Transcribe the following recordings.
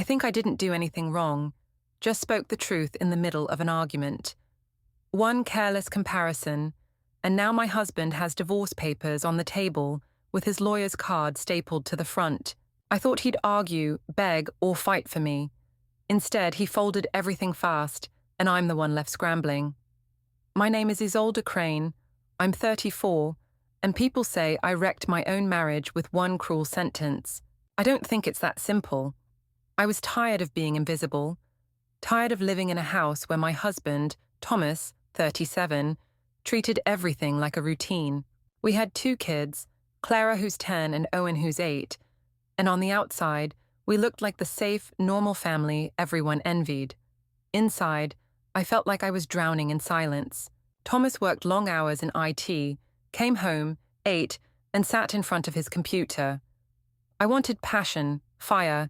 think I didn't do anything wrong, just spoke the truth in the middle of an argument. One careless comparison, and now my husband has divorce papers on the table with his lawyer's card stapled to the front. I thought he'd argue, beg, or fight for me. Instead, he folded everything fast, and I'm the one left scrambling. My name is Isolde Crane. I'm 34, and people say I wrecked my own marriage with one cruel sentence. I don't think it's that simple. I was tired of being invisible, tired of living in a house where my husband, Thomas, 37, treated everything like a routine. We had 2 kids, Clara who's 10 and Owen who's 8, and on the outside, we looked like the safe, normal family everyone envied. Inside, I felt like I was drowning in silence. Thomas worked long hours in IT, came home, ate, and sat in front of his computer. I wanted passion, fire,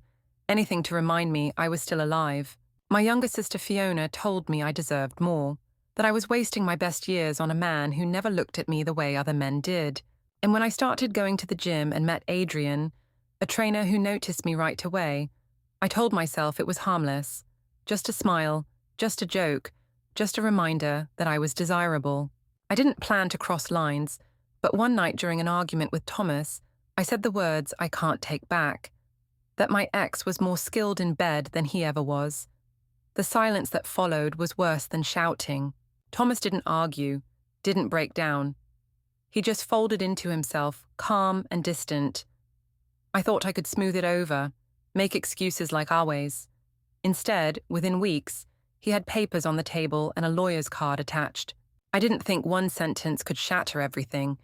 anything to remind me I was still alive. My younger sister Fiona told me I deserved more, that I was wasting my best years on a man who never looked at me the way other men did. And when I started going to the gym and met Adrian, a trainer who noticed me right away, I told myself it was harmless. Just a smile, just a joke, just a reminder that I was desirable. I didn't plan to cross lines, but one night during an argument with Thomas, I said the words I can't take back. That my ex was more skilled in bed than he ever was. The silence that followed was worse than shouting. Thomas didn't argue, didn't break down. He just folded into himself, calm and distant. I thought I could smooth it over, make excuses like always. Instead, within weeks, he had papers on the table and a lawyer's card attached. I didn't think one sentence could shatter everything,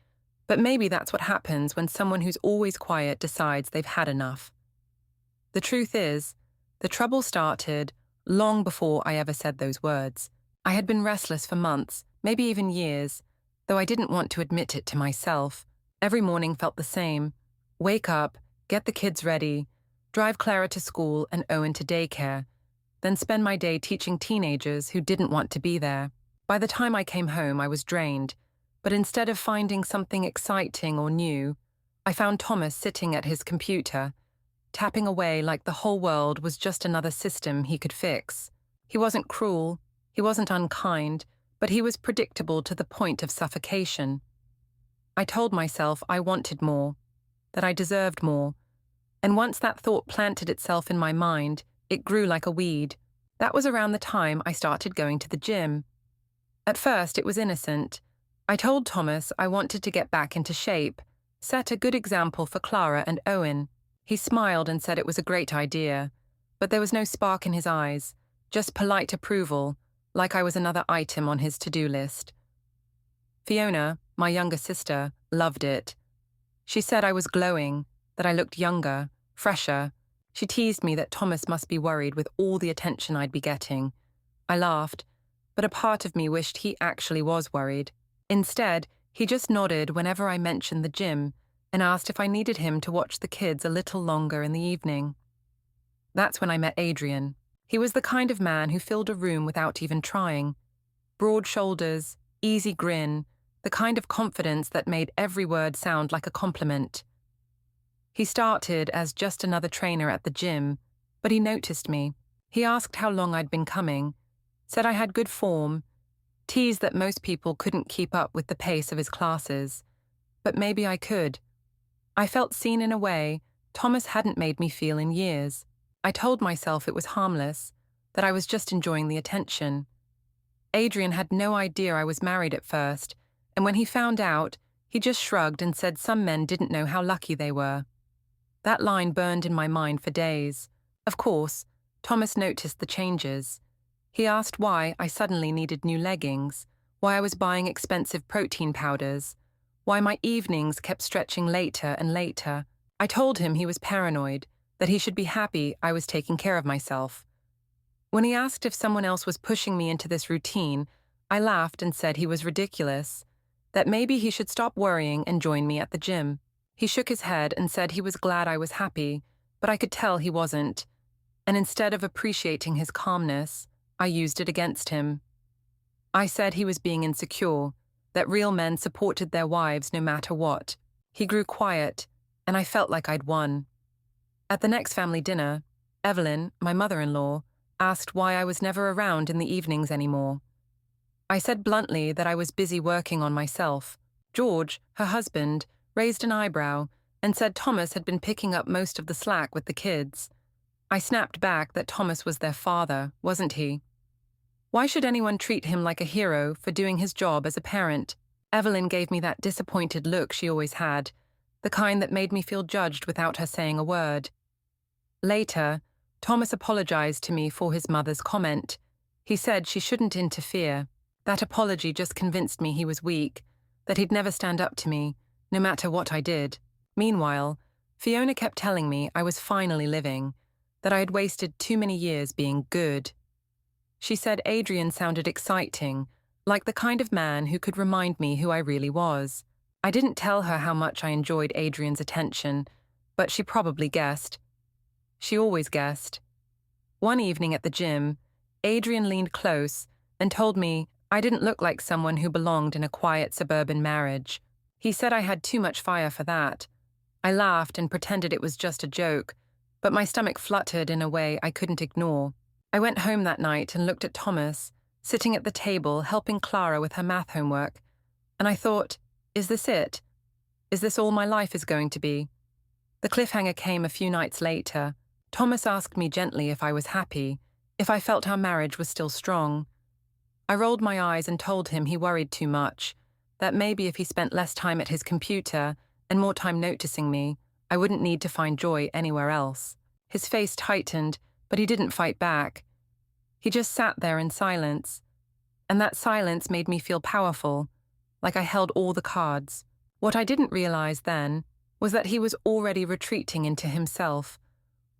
but maybe that's what happens when someone who's always quiet decides they've had enough. The truth is, the trouble started long before I ever said those words. I had been restless for months, maybe even years, though I didn't want to admit it to myself. Every morning felt the same. Wake up, get the kids ready, drive Clara to school and Owen to daycare, then spend my day teaching teenagers who didn't want to be there. By the time I came home, I was drained, but instead of finding something exciting or new, I found Thomas sitting at his computer, tapping away like the whole world was just another system he could fix. He wasn't cruel, he wasn't unkind, but he was predictable to the point of suffocation. I told myself I wanted more, that I deserved more, and once that thought planted itself in my mind, it grew like a weed. That was around the time I started going to the gym. At first, it was innocent. I told Thomas I wanted to get back into shape, set a good example for Clara and Owen. He smiled and said it was a great idea, but there was no spark in his eyes, just polite approval, like I was another item on his to-do list. Fiona, my younger sister, loved it. She said I was glowing, that I looked younger, fresher. She teased me that Thomas must be worried with all the attention I'd be getting. I laughed, but a part of me wished he actually was worried. Instead, he just nodded whenever I mentioned the gym and asked if I needed him to watch the kids a little longer in the evening. That's when I met Adrian. He was the kind of man who filled a room without even trying. Broad shoulders, easy grin, the kind of confidence that made every word sound like a compliment. He started as just another trainer at the gym, but he noticed me. He asked how long I'd been coming, said I had good form, teased that most people couldn't keep up with the pace of his classes, but maybe I could. I felt seen in a way Thomas hadn't made me feel in years. I told myself it was harmless, that I was just enjoying the attention. Adrian had no idea I was married at first, and when he found out, he just shrugged and said some men didn't know how lucky they were. That line burned in my mind for days. Of course, Thomas noticed the changes. He asked why I suddenly needed new leggings, why I was buying expensive protein powders, why my evenings kept stretching later and later. I told him he was paranoid, that he should be happy I was taking care of myself. When he asked if someone else was pushing me into this routine, I laughed and said he was ridiculous, that maybe he should stop worrying and join me at the gym. He shook his head and said he was glad I was happy, but I could tell he wasn't. And instead of appreciating his calmness, I used it against him. I said he was being insecure, that real men supported their wives no matter what. He grew quiet, and I felt like I'd won. At the next family dinner, Evelyn, my mother-in-law, asked why I was never around in the evenings anymore. I said bluntly that I was busy working on myself. George, her husband, raised an eyebrow and said Thomas had been picking up most of the slack with the kids. I snapped back that Thomas was their father, wasn't he? Why should anyone treat him like a hero for doing his job as a parent? Evelyn gave me that disappointed look she always had, the kind that made me feel judged without her saying a word. Later, Thomas apologized to me for his mother's comment. He said she shouldn't interfere. That apology just convinced me he was weak, that he'd never stand up to me, no matter what I did. Meanwhile, Fiona kept telling me I was finally living, that I had wasted too many years being good. She said Adrian sounded exciting, like the kind of man who could remind me who I really was. I didn't tell her how much I enjoyed Adrian's attention, but she probably guessed. She always guessed. One evening at the gym, Adrian leaned close and told me I didn't look like someone who belonged in a quiet suburban marriage. He said I had too much fire for that. I laughed and pretended it was just a joke, but my stomach fluttered in a way I couldn't ignore. I went home that night and looked at Thomas, sitting at the table helping Clara with her math homework, and I thought, is this it? Is this all my life is going to be? The cliffhanger came a few nights later. Thomas asked me gently if I was happy, if I felt our marriage was still strong. I rolled my eyes and told him he worried too much, that maybe if he spent less time at his computer and more time noticing me, I wouldn't need to find joy anywhere else. His face tightened, but he didn't fight back. He just sat there in silence, and that silence made me feel powerful, like I held all the cards. What I didn't realize then was that he was already retreating into himself,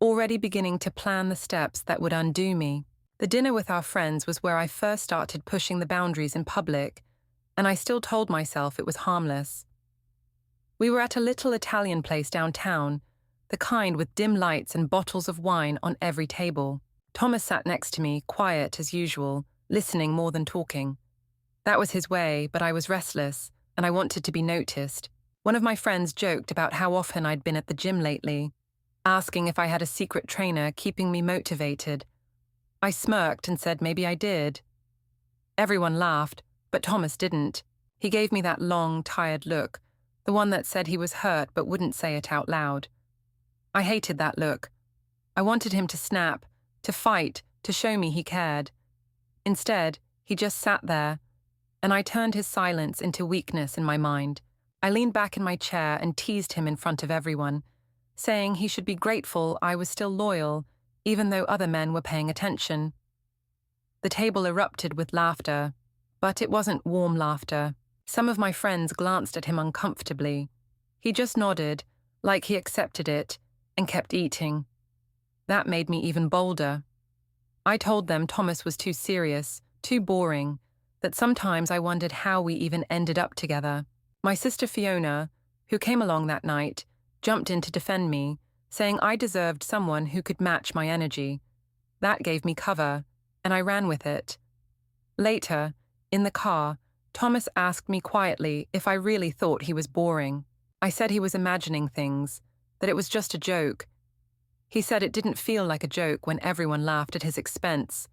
already beginning to plan the steps that would undo me. The dinner with our friends was where I first started pushing the boundaries in public, and I still told myself it was harmless. We were at a little Italian place downtown, the kind with dim lights and bottles of wine on every table. Thomas sat next to me, quiet as usual, listening more than talking. That was his way, but I was restless, and I wanted to be noticed. One of my friends joked about how often I'd been at the gym lately, asking if I had a secret trainer keeping me motivated. I smirked and said maybe I did. Everyone laughed, but Thomas didn't. He gave me that long, tired look, the one that said he was hurt but wouldn't say it out loud. I hated that look. I wanted him to snap, to fight, to show me he cared. Instead, he just sat there, and I turned his silence into weakness in my mind. I leaned back in my chair and teased him in front of everyone, saying he should be grateful I was still loyal, even though other men were paying attention. The table erupted with laughter, but it wasn't warm laughter. Some of my friends glanced at him uncomfortably. He just nodded, like he accepted it, and kept eating. That made me even bolder. I told them Thomas was too serious, too boring, that sometimes I wondered how we even ended up together. My sister Fiona, who came along that night, jumped in to defend me, saying I deserved someone who could match my energy. That gave me cover, and I ran with it. Later, in the car, Thomas asked me quietly if I really thought he was boring. I said he was imagining things, that it was just a joke. He said it didn't feel like a joke when everyone laughed at his expense.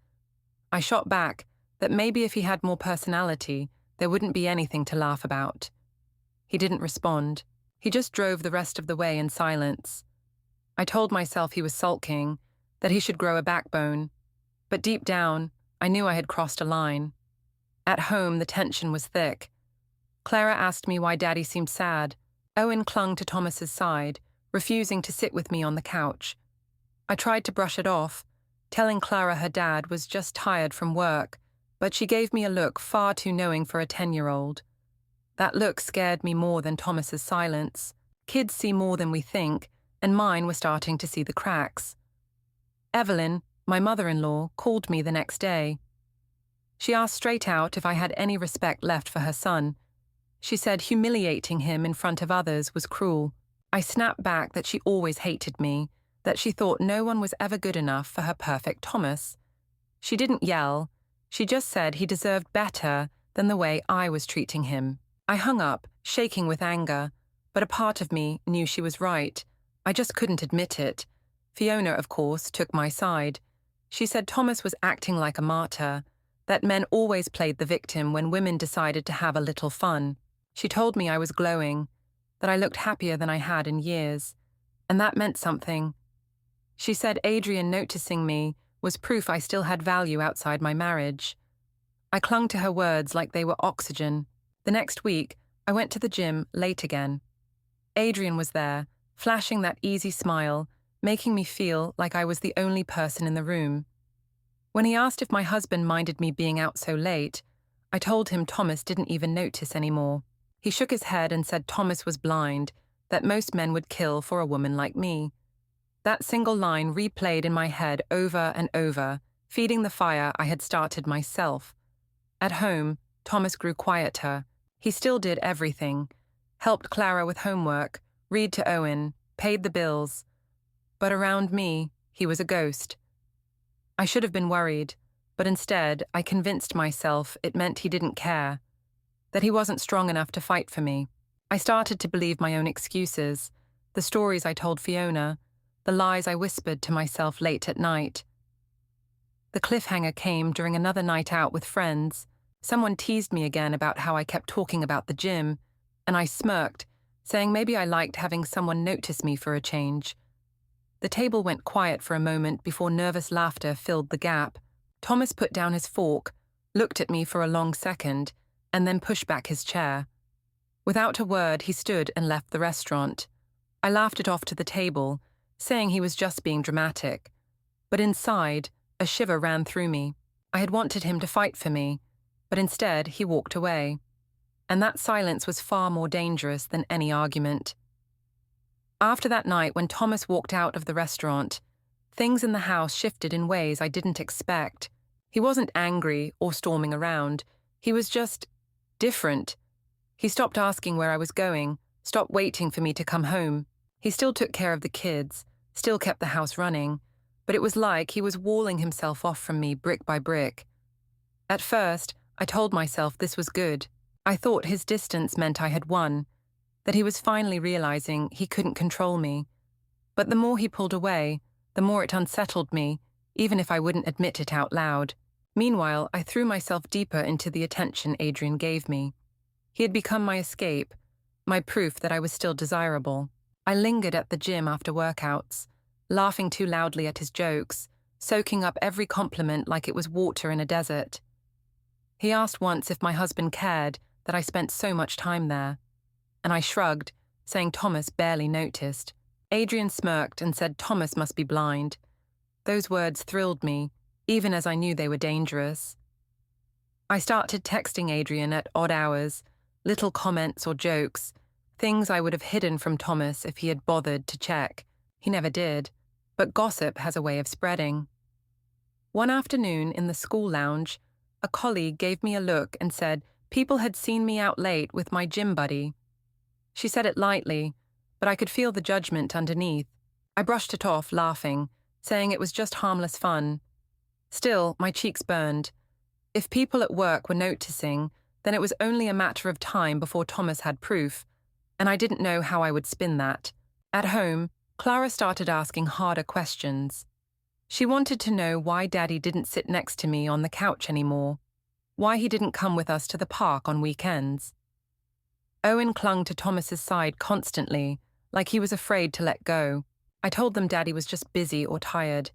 I shot back that maybe if he had more personality, there wouldn't be anything to laugh about. He didn't respond. He just drove the rest of the way in silence. I told myself he was sulking, that he should grow a backbone. But deep down, I knew I had crossed a line. At home, the tension was thick. Clara asked me why Daddy seemed sad. Owen clung to Thomas's side, refusing to sit with me on the couch. I tried to brush it off, telling Clara her dad was just tired from work, but she gave me a look far too knowing for a 10-year-old. That look scared me more than Thomas's silence. Kids see more than we think, and mine were starting to see the cracks. Evelyn, my mother-in-law, called me the next day. She asked straight out if I had any respect left for her son. She said humiliating him in front of others was cruel. I snapped back that she always hated me, that she thought no one was ever good enough for her perfect Thomas. She didn't yell. She just said he deserved better than the way I was treating him. I hung up, shaking with anger, but a part of me knew she was right. I just couldn't admit it. Fiona, of course, took my side. She said Thomas was acting like a martyr, that men always played the victim when women decided to have a little fun. She told me I was glowing, that I looked happier than I had in years, and that meant something. She said Adrian noticing me was proof I still had value outside my marriage. I clung to her words like they were oxygen. The next week, I went to the gym late again. Adrian was there, flashing that easy smile, making me feel like I was the only person in the room. When he asked if my husband minded me being out so late, I told him Thomas didn't even notice anymore. He shook his head and said Thomas was blind, that most men would kill for a woman like me. That single line replayed in my head over and over, feeding the fire I had started myself. At home, Thomas grew quieter. He still did everything. Helped Clara with homework, read to Owen, paid the bills. But around me, he was a ghost. I should have been worried, but instead I convinced myself it meant he didn't care, that he wasn't strong enough to fight for me. I started to believe my own excuses, the stories I told Fiona, the lies I whispered to myself late at night. The cliffhanger came during another night out with friends. Someone teased me again about how I kept talking about the gym, and I smirked, saying maybe I liked having someone notice me for a change. The table went quiet for a moment before nervous laughter filled the gap. Thomas put down his fork, looked at me for a long second, and then pushed back his chair. Without a word, he stood and left the restaurant. I laughed it off to the table, saying he was just being dramatic. But inside, a shiver ran through me. I had wanted him to fight for me, but instead he walked away. And that silence was far more dangerous than any argument. After that night when Thomas walked out of the restaurant, things in the house shifted in ways I didn't expect. He wasn't angry or storming around. He was just different. He stopped asking where I was going, stopped waiting for me to come home. He still took care of the kids, still kept the house running, but it was like he was walling himself off from me brick by brick. At first, I told myself this was good. I thought his distance meant I had won, that he was finally realizing he couldn't control me. But the more he pulled away, the more it unsettled me, even if I wouldn't admit it out loud. Meanwhile, I threw myself deeper into the attention Adrian gave me. He had become my escape, my proof that I was still desirable. I lingered at the gym after workouts, laughing too loudly at his jokes, soaking up every compliment like it was water in a desert. He asked once if my husband cared that I spent so much time there, and I shrugged, saying Thomas barely noticed. Adrian smirked and said Thomas must be blind. Those words thrilled me, even as I knew they were dangerous. I started texting Adrian at odd hours, little comments or jokes, things I would have hidden from Thomas if he had bothered to check. He never did, but gossip has a way of spreading. One afternoon in the school lounge, a colleague gave me a look and said people had seen me out late with my gym buddy. She said it lightly, but I could feel the judgment underneath. I brushed it off, laughing, saying it was just harmless fun. Still, my cheeks burned. If people at work were noticing, then it was only a matter of time before Thomas had proof, and I didn't know how I would spin that. At home, Clara started asking harder questions. She wanted to know why Daddy didn't sit next to me on the couch anymore, why he didn't come with us to the park on weekends. Owen clung to Thomas's side constantly, like he was afraid to let go. I told them Daddy was just busy or tired,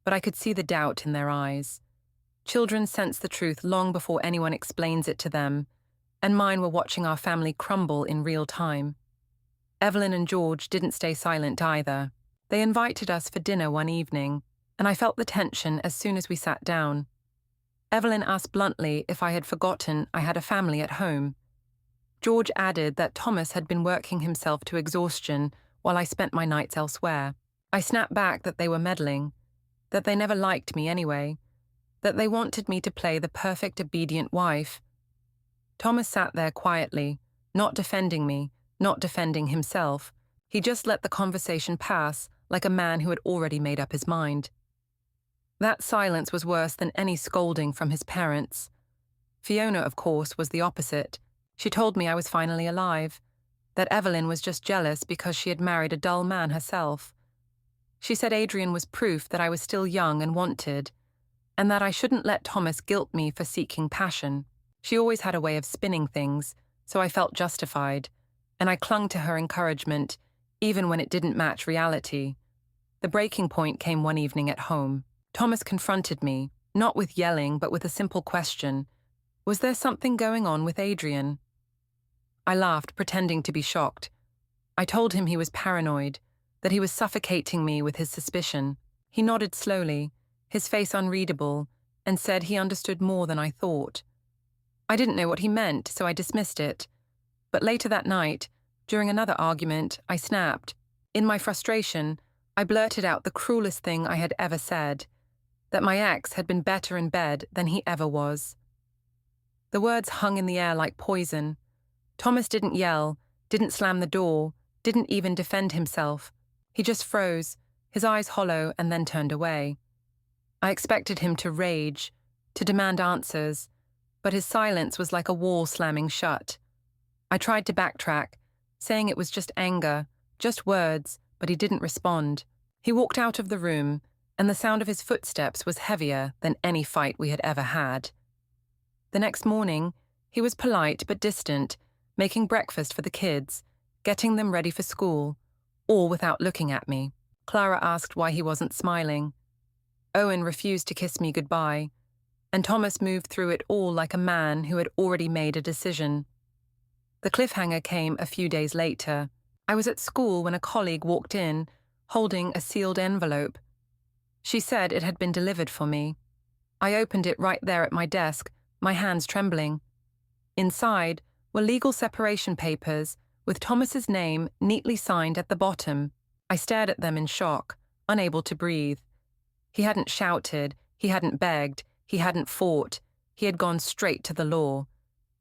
but I could see the doubt in their eyes. Children sense the truth long before anyone explains it to them, and mine were watching our family crumble in real time. Evelyn and George didn't stay silent either. They invited us for dinner one evening, and I felt the tension as soon as we sat down. Evelyn asked bluntly if I had forgotten I had a family at home. George added that Thomas had been working himself to exhaustion while I spent my nights elsewhere. I snapped back that they were meddling, that they never liked me anyway, that they wanted me to play the perfect obedient wife. Thomas sat there quietly, not defending me, not defending himself. He just let the conversation pass like a man who had already made up his mind. That silence was worse than any scolding from his parents. Fiona, of course, was the opposite. She told me I was finally alive, that Evelyn was just jealous because she had married a dull man herself. She said Adrian was proof that I was still young and wanted, and that I shouldn't let Thomas guilt me for seeking passion. She always had a way of spinning things, so I felt justified, and I clung to her encouragement, even when it didn't match reality. The breaking point came one evening at home. Thomas confronted me, not with yelling, but with a simple question. Was there something going on with Adrian? I laughed, pretending to be shocked. I told him he was paranoid, that he was suffocating me with his suspicion. He nodded slowly, his face unreadable, and said he understood more than I thought. I didn't know what he meant, so I dismissed it. But later that night, during another argument, I snapped. In my frustration, I blurted out the cruelest thing I had ever said, that my ex had been better in bed than he ever was. The words hung in the air like poison. Thomas didn't yell, didn't slam the door, didn't even defend himself. He just froze, his eyes hollow, and then turned away. I expected him to rage, to demand answers, but his silence was like a wall slamming shut. I tried to backtrack, saying it was just anger, just words, but he didn't respond. He walked out of the room, and the sound of his footsteps was heavier than any fight we had ever had. The next morning, he was polite but distant, making breakfast for the kids, getting them ready for school, all without looking at me. Clara asked why he wasn't smiling. Owen refused to kiss me goodbye, and Thomas moved through it all like a man who had already made a decision. The cliffhanger came a few days later. I was at school when a colleague walked in, holding a sealed envelope. She said it had been delivered for me. I opened it right there at my desk, my hands trembling. Inside were legal separation papers with Thomas's name neatly signed at the bottom. I stared at them in shock, unable to breathe. He hadn't shouted, he hadn't begged, he hadn't fought. He had gone straight to the law.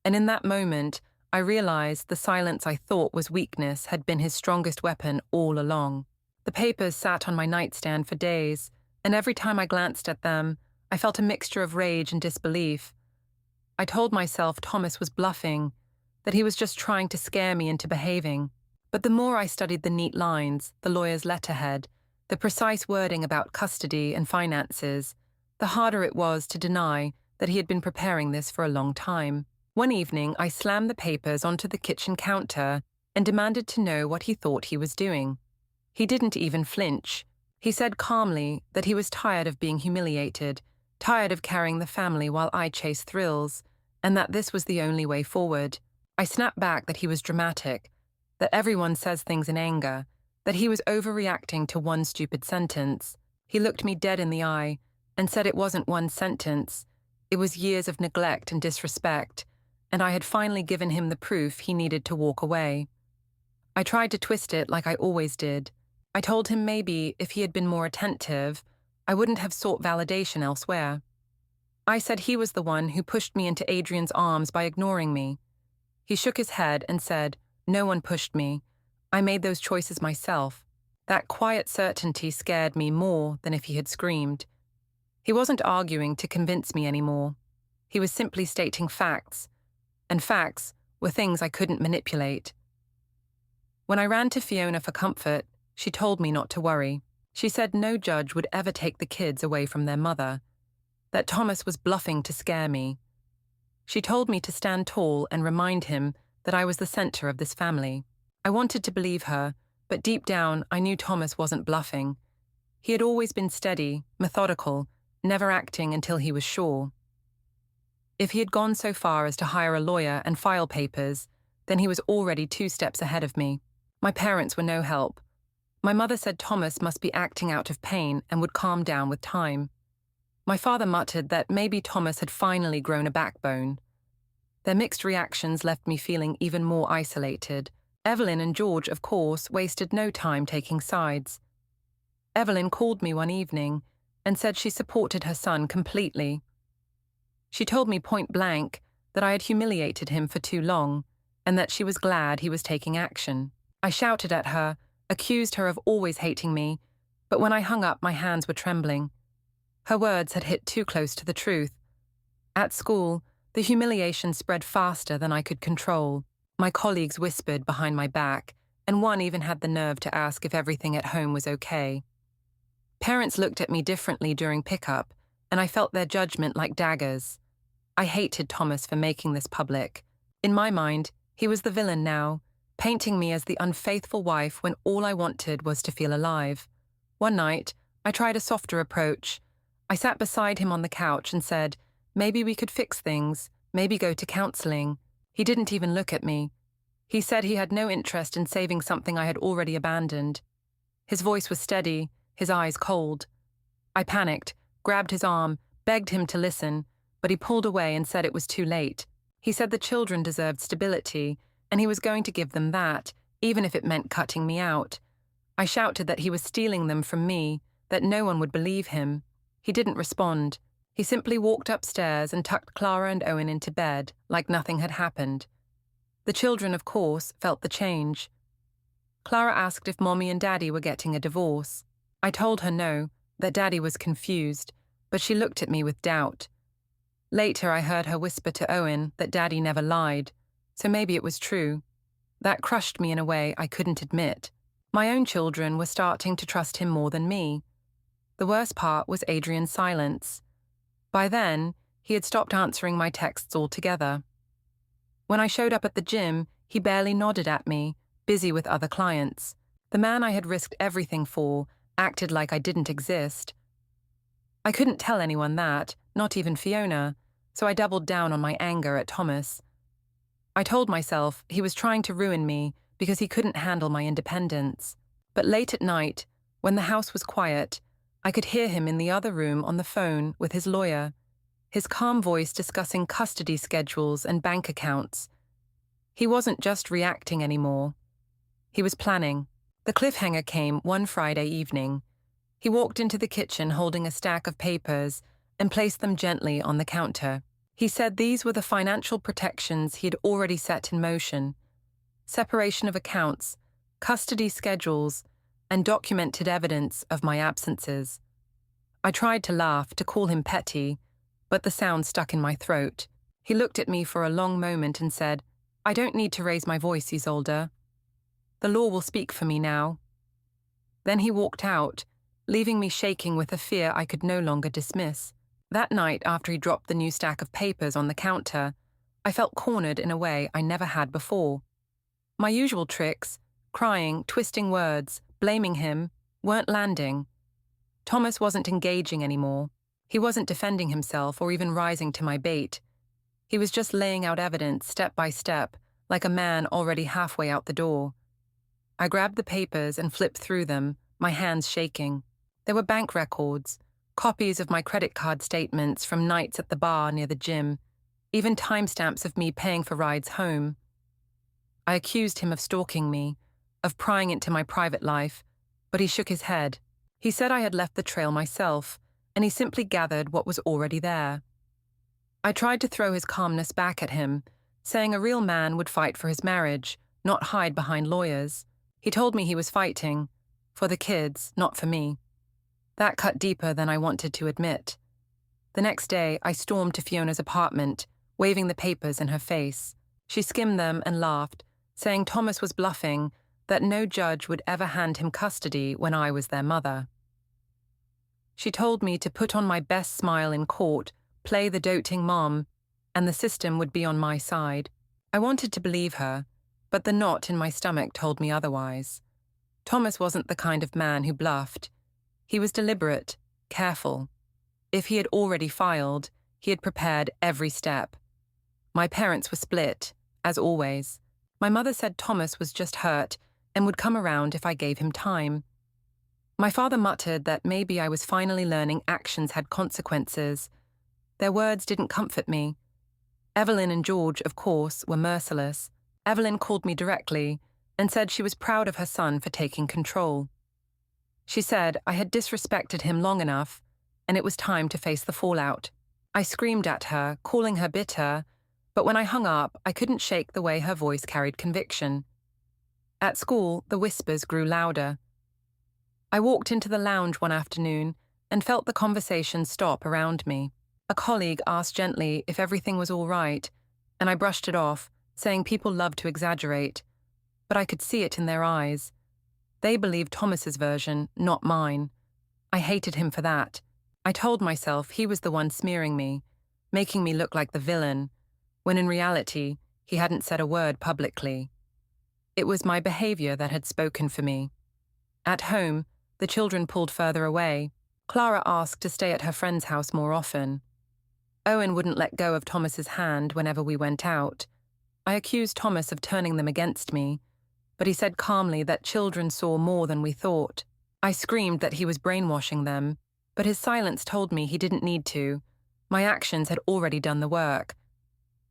And in that moment, I realized the silence I thought was weakness had been his strongest weapon all along. The papers sat on my nightstand for days, and every time I glanced at them, I felt a mixture of rage and disbelief. I told myself Thomas was bluffing, that he was just trying to scare me into behaving. But the more I studied the neat lines, the lawyer's letterhead, the precise wording about custody and finances, the harder it was to deny that he had been preparing this for a long time. One evening, I slammed the papers onto the kitchen counter and demanded to know what he thought he was doing. He didn't even flinch. He said calmly that he was tired of being humiliated, tired of carrying the family while I chased thrills, and that this was the only way forward. I snapped back that he was dramatic, that everyone says things in anger, that he was overreacting to one stupid sentence. He looked me dead in the eye and said it wasn't one sentence, it was years of neglect and disrespect, and I had finally given him the proof he needed to walk away. I tried to twist it like I always did. I told him maybe if he had been more attentive, I wouldn't have sought validation elsewhere. I said he was the one who pushed me into Adrian's arms by ignoring me. He shook his head and said, "No one pushed me. I made those choices myself." That quiet certainty scared me more than if he had screamed. He wasn't arguing to convince me anymore. He was simply stating facts, and facts were things I couldn't manipulate. When I ran to Fiona for comfort, she told me not to worry. She said no judge would ever take the kids away from their mother, that Thomas was bluffing to scare me. She told me to stand tall and remind him that I was the center of this family. I wanted to believe her, but deep down I knew Thomas wasn't bluffing. He had always been steady, methodical, never acting until he was sure. If he had gone so far as to hire a lawyer and file papers, then he was already 2 steps ahead of me. My parents were no help. My mother said Thomas must be acting out of pain and would calm down with time. My father muttered that maybe Thomas had finally grown a backbone. Their mixed reactions left me feeling even more isolated. Evelyn and George, of course, wasted no time taking sides. Evelyn called me one evening and said she supported her son completely. She told me point blank that I had humiliated him for too long and that she was glad he was taking action. I shouted at her, accused her of always hating me, but when I hung up, my hands were trembling. Her words had hit too close to the truth. At school, the humiliation spread faster than I could control. My colleagues whispered behind my back, and one even had the nerve to ask if everything at home was okay. Parents looked at me differently during pickup, and I felt their judgment like daggers. I hated Thomas for making this public. In my mind, he was the villain now, painting me as the unfaithful wife when all I wanted was to feel alive. One night, I tried a softer approach. I sat beside him on the couch and said, maybe we could fix things, maybe go to counseling. He didn't even look at me. He said he had no interest in saving something I had already abandoned. His voice was steady, his eyes cold. I panicked, grabbed his arm, begged him to listen, but he pulled away and said it was too late. He said the children deserved stability, and he was going to give them that, even if it meant cutting me out. I shouted that he was stealing them from me, that no one would believe him. He didn't respond. He simply walked upstairs and tucked Clara and Owen into bed, like nothing had happened. The children, of course, felt the change. Clara asked if Mommy and Daddy were getting a divorce. I told her no, that Daddy was confused, but she looked at me with doubt. Later, I heard her whisper to Owen that Daddy never lied, so maybe it was true. That crushed me in a way I couldn't admit. My own children were starting to trust him more than me. The worst part was Adrian's silence. By then, he had stopped answering my texts altogether. When I showed up at the gym, he barely nodded at me, busy with other clients. The man I had risked everything for acted like I didn't exist. I couldn't tell anyone that, not even Fiona, so I doubled down on my anger at Thomas. I told myself he was trying to ruin me because he couldn't handle my independence. But late at night, when the house was quiet, I could hear him in the other room on the phone with his lawyer, his calm voice discussing custody schedules and bank accounts. He wasn't just reacting anymore. He was planning. The cliffhanger came one Friday evening. He walked into the kitchen holding a stack of papers and placed them gently on the counter. He said these were the financial protections he had already set in motion: separation of accounts, custody schedules, and documented evidence of my absences. I tried to laugh, to call him petty, but the sound stuck in my throat. He looked at me for a long moment and said, "I don't need to raise my voice, Isolde. The law will speak for me now." Then he walked out, leaving me shaking with a fear I could no longer dismiss. That night, after he dropped the new stack of papers on the counter, I felt cornered in a way I never had before. My usual tricks, crying, twisting words, blaming him, weren't landing. Thomas wasn't engaging anymore. He wasn't defending himself or even rising to my bait. He was just laying out evidence step by step, like a man already halfway out the door. I grabbed the papers and flipped through them, my hands shaking. There were bank records, copies of my credit card statements from nights at the bar near the gym, even timestamps of me paying for rides home. I accused him of stalking me, of prying into my private life, but he shook his head. He said I had left the trail myself, and he simply gathered what was already there. I tried to throw his calmness back at him, saying a real man would fight for his marriage, not hide behind lawyers. He told me he was fighting, for the kids, not for me. That cut deeper than I wanted to admit. The next day, I stormed to Fiona's apartment, waving the papers in her face. She skimmed them and laughed, saying Thomas was bluffing, that no judge would ever hand him custody when I was their mother. She told me to put on my best smile in court, play the doting mom, and the system would be on my side. I wanted to believe her, but the knot in my stomach told me otherwise. Thomas wasn't the kind of man who bluffed. He was deliberate, careful. If he had already filed, he had prepared every step. My parents were split, as always. My mother said Thomas was just hurt and would come around if I gave him time. My father muttered that maybe I was finally learning actions had consequences. Their words didn't comfort me. Evelyn and George, of course, were merciless. Evelyn called me directly and said she was proud of her son for taking control. She said I had disrespected him long enough, and it was time to face the fallout. I screamed at her, calling her bitter, but when I hung up, I couldn't shake the way her voice carried conviction. At school, the whispers grew louder. I walked into the lounge one afternoon and felt the conversation stop around me. A colleague asked gently if everything was all right, and I brushed it off, saying people love to exaggerate. But I could see it in their eyes. They believed Thomas's version, not mine. I hated him for that. I told myself he was the one smearing me, making me look like the villain, when in reality, he hadn't said a word publicly. It was my behavior that had spoken for me. At home, the children pulled further away. Clara asked to stay at her friend's house more often. Owen wouldn't let go of Thomas's hand whenever we went out. I accused Thomas of turning them against me, but he said calmly that children saw more than we thought. I screamed that he was brainwashing them, but his silence told me he didn't need to. My actions had already done the work.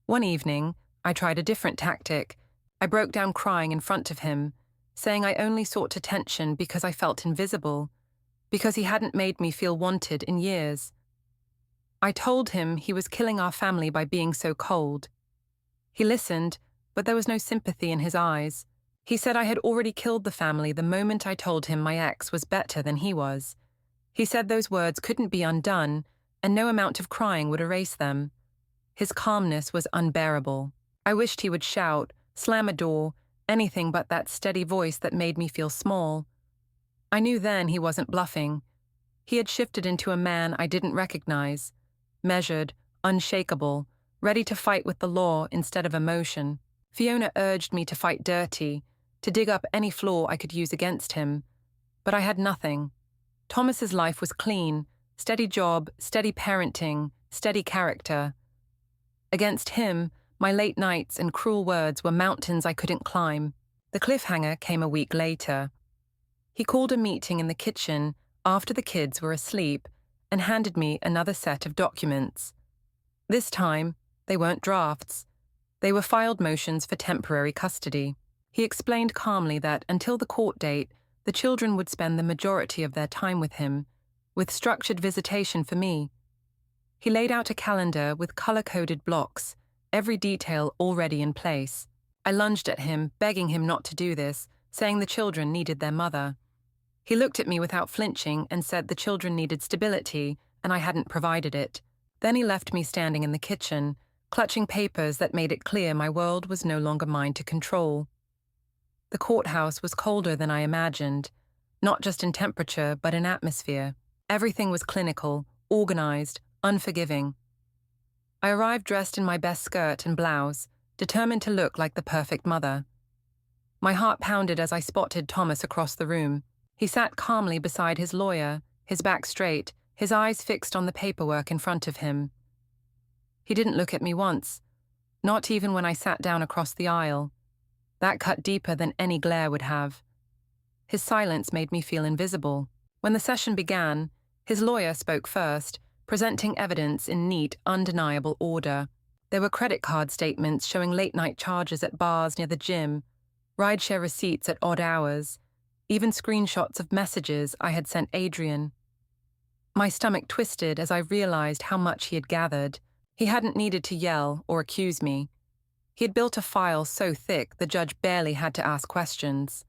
One evening, I tried a different tactic. I broke down crying in front of him, saying I only sought attention because I felt invisible, because he hadn't made me feel wanted in years. I told him he was killing our family by being so cold. He listened, but there was no sympathy in his eyes. He said I had already killed the family the moment I told him my ex was better than he was. He said those words couldn't be undone, and no amount of crying would erase them. His calmness was unbearable. I wished he would shout, slam a door, anything but that steady voice that made me feel small. I knew then he wasn't bluffing. He had shifted into a man I didn't recognize, measured, unshakable, ready to fight with the law instead of emotion. Fiona urged me to fight dirty, to dig up any flaw I could use against him. But I had nothing. Thomas's life was clean, steady job, steady parenting, steady character. Against him, my late nights and cruel words were mountains I couldn't climb. The cliffhanger came a week later. He called a meeting in the kitchen after the kids were asleep and handed me another set of documents. This time, they weren't drafts. They were filed motions for temporary custody. He explained calmly that until the court date, the children would spend the majority of their time with him, with structured visitation for me. He laid out a calendar with color-coded blocks, every detail already in place. I lunged at him, begging him not to do this, saying the children needed their mother. He looked at me without flinching and said the children needed stability, and I hadn't provided it. Then he left me standing in the kitchen, clutching papers that made it clear my world was no longer mine to control. The courthouse was colder than I imagined, not just in temperature but in atmosphere. Everything was clinical, organized, unforgiving. I arrived dressed in my best skirt and blouse, determined to look like the perfect mother. My heart pounded as I spotted Thomas across the room. He sat calmly beside his lawyer, his back straight, his eyes fixed on the paperwork in front of him. He didn't look at me once, not even when I sat down across the aisle. That cut deeper than any glare would have. His silence made me feel invisible. When the session began, his lawyer spoke first, presenting evidence in neat, undeniable order. There were credit card statements showing late-night charges at bars near the gym, rideshare receipts at odd hours, even screenshots of messages I had sent Adrian. My stomach twisted as I realized how much he had gathered. He hadn't needed to yell or accuse me. He had built a file so thick the judge barely had to ask questions.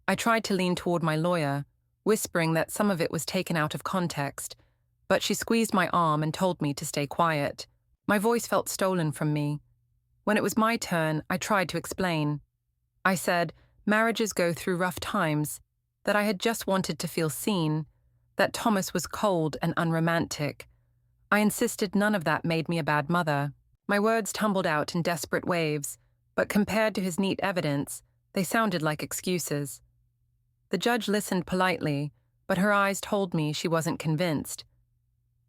I tried to lean toward my lawyer, whispering that some of it was taken out of context, but she squeezed my arm and told me to stay quiet. My voice felt stolen from me. When it was my turn, I tried to explain. I said, marriages go through rough times, that I had just wanted to feel seen, that Thomas was cold and unromantic. I insisted none of that made me a bad mother. My words tumbled out in desperate waves, but compared to his neat evidence, they sounded like excuses. The judge listened politely, but her eyes told me she wasn't convinced.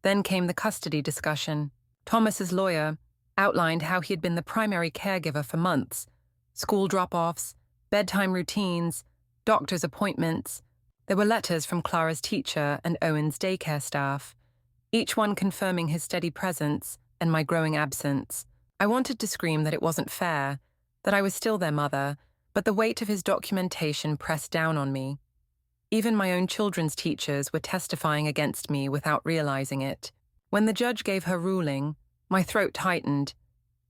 Then came the custody discussion. Thomas's lawyer outlined how he had been the primary caregiver for months: school drop-offs, bedtime routines, doctor's appointments. There were letters from Clara's teacher and Owen's daycare staff, each one confirming his steady presence and my growing absence. I wanted to scream that it wasn't fair, that I was still their mother, but the weight of his documentation pressed down on me. Even my own children's teachers were testifying against me without realizing it. When the judge gave her ruling, my throat tightened.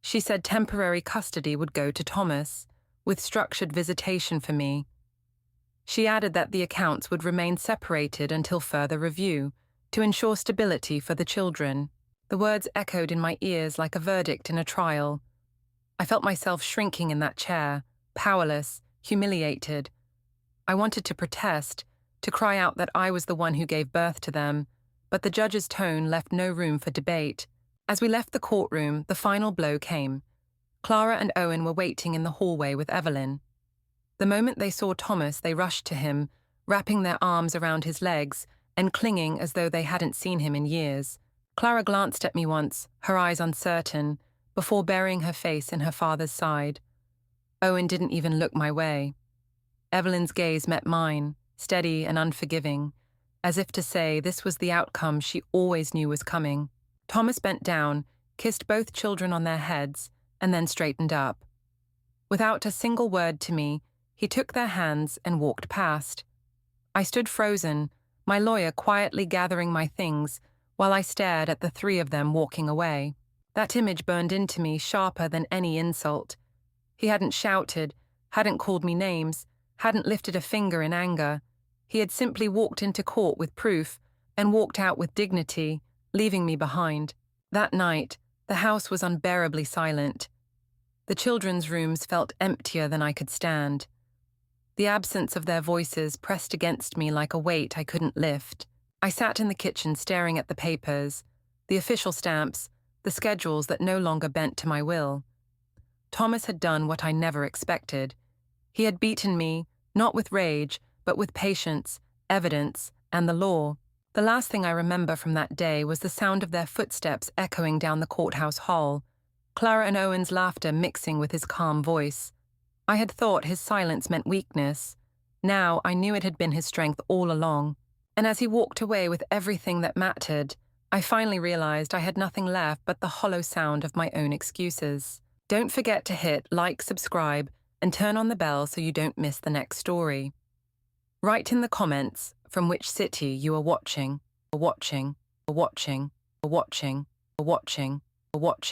She said temporary custody would go to Thomas, with structured visitation for me. She added that the accounts would remain separated until further review, to ensure stability for the children. The words echoed in my ears like a verdict in a trial. I felt myself shrinking in that chair, powerless, humiliated. I wanted to protest, to cry out that I was the one who gave birth to them, but the judge's tone left no room for debate. As we left the courtroom, the final blow came. Clara and Owen were waiting in the hallway with Evelyn. The moment they saw Thomas, they rushed to him, wrapping their arms around his legs and clinging as though they hadn't seen him in years. Clara glanced at me once, her eyes uncertain, before burying her face in her father's side. Owen didn't even look my way. Evelyn's gaze met mine, steady and unforgiving, as if to say this was the outcome she always knew was coming. Thomas bent down, kissed both children on their heads, and then straightened up. Without a single word to me, he took their hands and walked past. I stood frozen, my lawyer quietly gathering my things, while I stared at the three of them walking away. That image burned into me sharper than any insult. He hadn't shouted, hadn't called me names, hadn't lifted a finger in anger. He had simply walked into court with proof and walked out with dignity, leaving me behind. That night, the house was unbearably silent. The children's rooms felt emptier than I could stand. The absence of their voices pressed against me like a weight I couldn't lift. I sat in the kitchen staring at the papers, the official stamps, the schedules that no longer bent to my will. Thomas had done what I never expected. He had beaten me, not with rage, but with patience, evidence, and the law. The last thing I remember from that day was the sound of their footsteps echoing down the courthouse hall, Clara and Owen's laughter mixing with his calm voice. I had thought his silence meant weakness. Now I knew it had been his strength all along. And as he walked away with everything that mattered, I finally realized I had nothing left but the hollow sound of my own excuses. Don't forget to hit like, subscribe, and turn on the bell so you don't miss the next story. Write in the comments from which city you are watching, or watching, or watching, or watching, or watching, or watching.